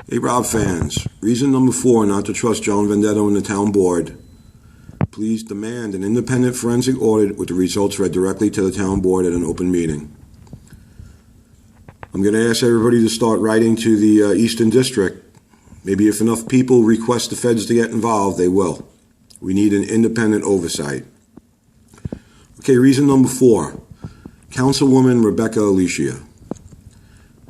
Hey Rob fans, reason number 4 not to trust John Venditto and the town board. Please demand an independent forensic audit with the results read directly to the town board at an open meeting. I'm going to ask everybody to start writing to the Eastern District. Maybe if enough people request the feds to get involved, they will. We need an independent oversight. Okay, reason number 4, Councilwoman Aleasia.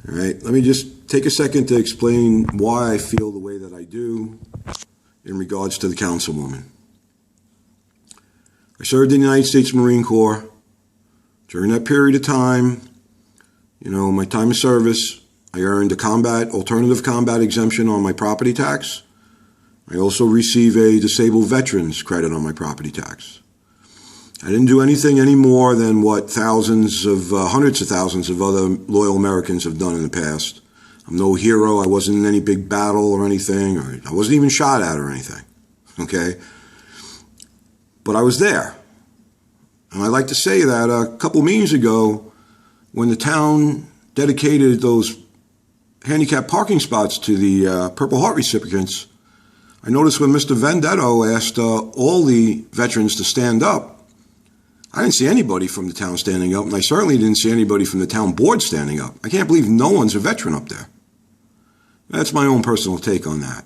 All right, let me just take a second to explain why I feel the way that I do in regards to the councilwoman. I served in the United States Marine Corps. During that period of time, my time of service, I earned a alternative combat exemption on my property tax. I also receive a disabled veterans credit on my property tax. I didn't do anything any more than what hundreds of thousands of other loyal Americans have done in the past. I'm no hero. I wasn't in any big battle or anything, or I wasn't even shot at or anything, okay? But I was there. And I like to say that a couple meetings ago, when the town dedicated those handicapped parking spots to the Purple Heart recipients, I noticed when Mr. Venditto asked all the veterans to stand up, I didn't see anybody from the town standing up, and I certainly didn't see anybody from the town board standing up. I can't believe no one's a veteran up there. That's my own personal take on that.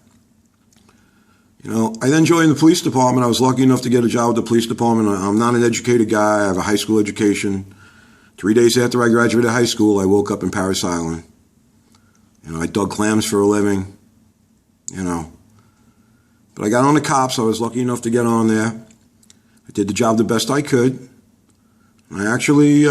I then joined the police department. I was lucky enough to get a job at the police department. I'm not an educated guy. I have a high school education. 3 days after I graduated high school, I woke up in Paris Island. I dug clams for a living, But I got on the cops. I was lucky enough to get on there. I did the job the best I could. I actually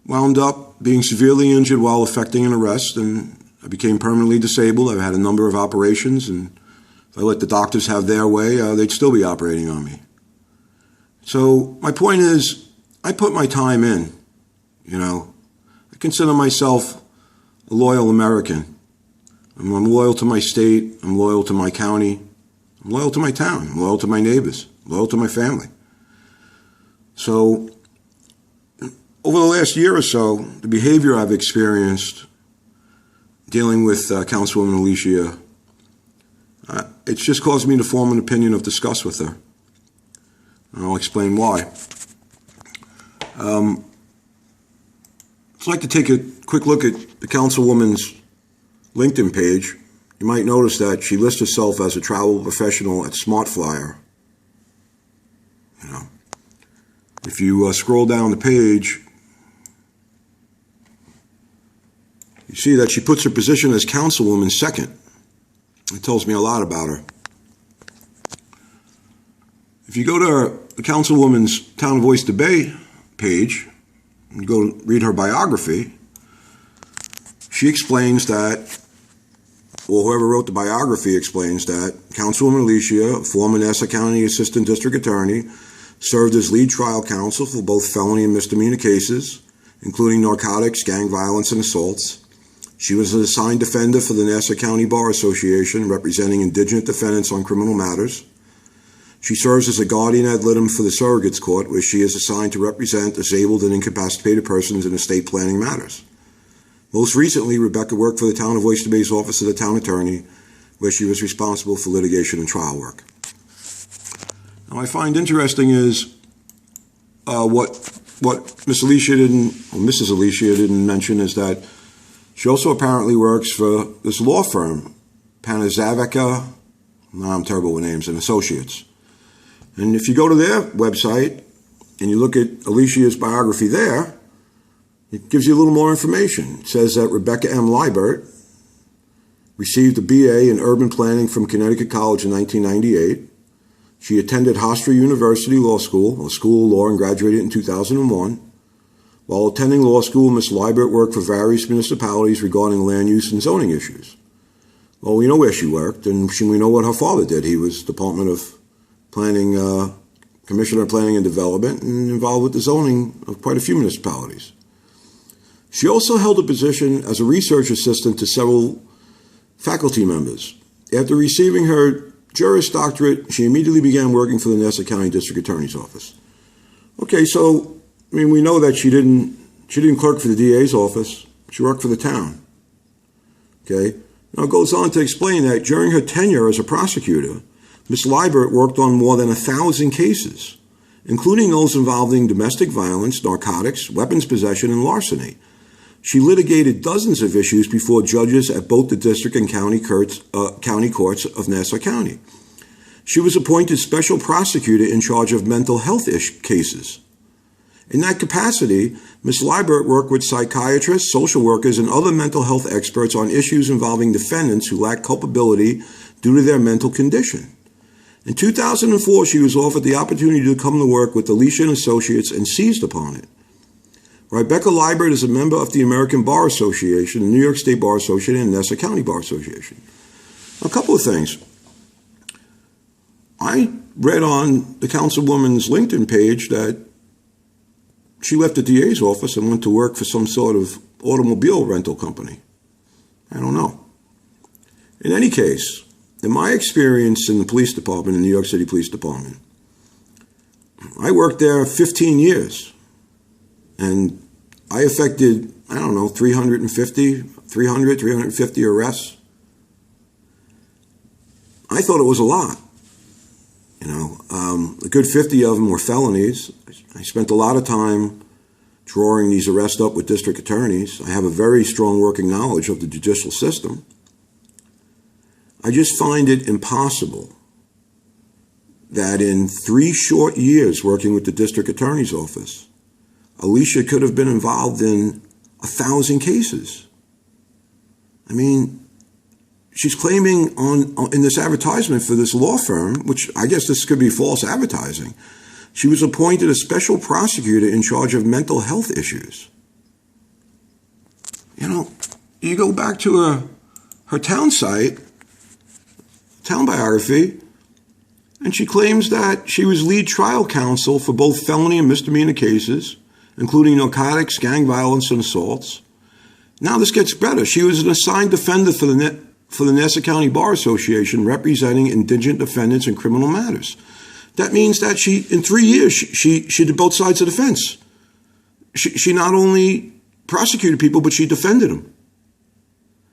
wound up being severely injured while effecting an arrest, and I became permanently disabled. I've had a number of operations, and if I let the doctors have their way, they'd still be operating on me. So my point is, I put my time in, I consider myself a loyal American. I'm loyal to my state. I'm loyal to my county. I'm loyal to my town. I'm loyal to my neighbors. I'm loyal to my family. So over the last year or so, the behavior I've experienced dealing with Councilwoman Aleasia, it's just caused me to form an opinion of disgust with her. And I'll explain why. I'd like to take a quick look at the Councilwoman's LinkedIn page. You might notice that she lists herself as a travel professional at SmartFlyer. If you scroll down the page, you see that she puts her position as councilwoman second. It tells me a lot about her. If you go to the councilwoman's Town of Oyster Bay page and go read her biography, she explains that, or whoever wrote the biography explains that, Councilwoman Aleasia, former Nassau County Assistant District Attorney, served as lead trial counsel for both felony and misdemeanor cases, including narcotics, gang violence, and assaults. She was an assigned defender for the Nassau County Bar Association, representing indigent defendants on criminal matters. She serves as a guardian ad litem for the Surrogates Court, where she is assigned to represent disabled and incapacitated persons in estate planning matters. Most recently, Rebecca worked for the Town of Oyster Bay's Office of the Town Attorney, where she was responsible for litigation and trial work. Now, I find interesting is what Mrs. Aleasia didn't mention is that she also apparently works for this law firm, Panazavica, I'm terrible with names, and Associates. And if you go to their website and you look at Alesia's biography there, it gives you a little more information. It says that Rebecca M. LIBERT received a BA in urban planning from Connecticut College in 1998. She attended Hofstra University Law School, a school of law, and graduated in 2001. While attending law school, Ms. LIBERT worked for various municipalities regarding land use and zoning issues. Well, we know where she worked, and we know what her father did. He was Department of Planning, Commissioner of Planning and Development, and involved with the zoning of quite a few municipalities. She also held a position as a research assistant to several faculty members. After receiving her Juris Doctorate, she immediately began working for the Nassau County District Attorney's Office. Okay, so, we know that she didn't clerk for the DA's office. She worked for the town. Okay? Now it goes on to explain that during her tenure as a prosecutor, Ms. LIBERT worked on more than 1,000 cases, including those involving domestic violence, narcotics, weapons possession, and larceny. She litigated dozens of issues before judges at both the district and county courts of Nassau County. She was appointed special prosecutor in charge of mental health cases. In that capacity, Ms. LIBERT worked with psychiatrists, social workers, and other mental health experts on issues involving defendants who lack culpability due to their mental condition. In 2004, she was offered the opportunity to come to work with Alesia and Associates and seized upon it. Rebecca LIBERT is a member of the American Bar Association, the New York State Bar Association, and Nassau County Bar Association. A couple of things. I read on the Councilwoman's LinkedIn page that she left the DA's office and went to work for some sort of automobile rental company. I don't know. In any case, in my experience in the police department, in the New York City Police Department, I worked there 15 years. And I affected, 350 arrests. I thought it was a lot. A good 50 of them were felonies. I spent a lot of time drawing these arrests up with district attorneys. I have a very strong working knowledge of the judicial system. I just find it impossible that in 3 short years working with the district attorney's office, Alesia could have been involved in 1,000 cases. I mean, she's claiming in this advertisement for this law firm, which I guess this could be false advertising, she was appointed a special prosecutor in charge of mental health issues. You go back to her town site, town biography, and she claims that she was lead trial counsel for both felony and misdemeanor cases, including narcotics, gang violence, and assaults. Now this gets better. She was an assigned defender for the Nassau County Bar Association, representing indigent defendants in criminal matters. That means that in 3 years, she did both sides of the fence. She not only prosecuted people, but she defended them.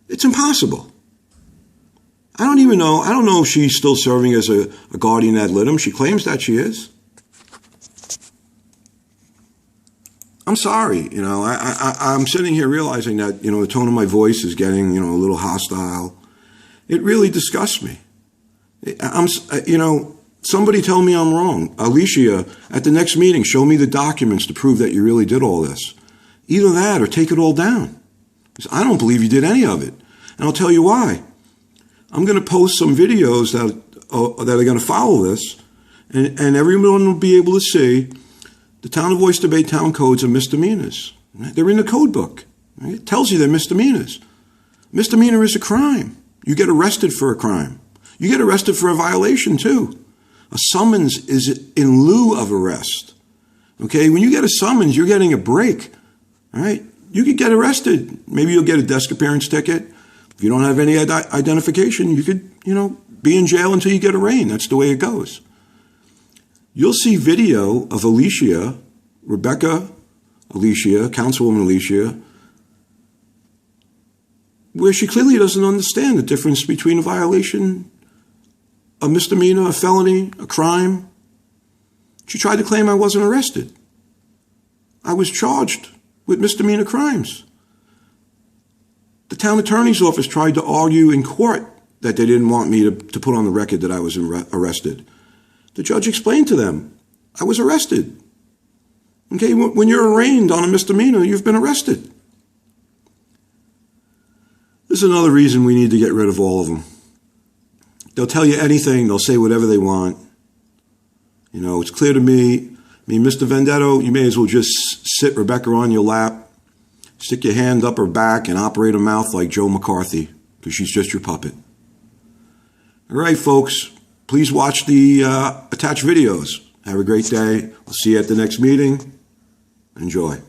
It's impossible. I don't know if she's still serving as a guardian ad litem. She claims that she is. I'm sorry, I'm sitting here realizing that, the tone of my voice is getting, a little hostile. It really disgusts me. Somebody tell me I'm wrong. Alesia, at the next meeting, show me the documents to prove that you really did all this. Either that or take it all down. Because I don't believe you did any of it. And I'll tell you why. I'm going to post some videos that are going to follow this, and everyone will be able to see the Town of Oyster Bay Town Codes are misdemeanors. They're in the code book. It tells you they're misdemeanors. Misdemeanor is a crime. You get arrested for a crime. You get arrested for a violation too. A summons is in lieu of arrest. Okay, when you get a summons, you're getting a break. All right, you could get arrested. Maybe you'll get a desk appearance ticket. If you don't have any identification, you could, be in jail until you get arraigned. That's the way it goes. You'll see video of Alesia, Rebecca Aleasia, Councilwoman Aleasia, where she clearly doesn't understand the difference between a violation, a misdemeanor, a felony, a crime. She tried to claim I wasn't arrested. I was charged with misdemeanor crimes. The town attorney's office tried to argue in court that they didn't want me to put on the record that I was arrested. The judge explained to them, I was arrested. Okay, when you're arraigned on a misdemeanor, you've been arrested. This is another reason we need to get rid of all of them. They'll tell you anything. They'll say whatever they want. It's clear to me. Mr. Venditto, you may as well just sit Rebecca on your lap, stick your hand up her back, and operate her mouth like Joe McCarthy, because she's just your puppet. All right, folks, please watch the attached videos. Have a great day. I'll see you at the next meeting. Enjoy.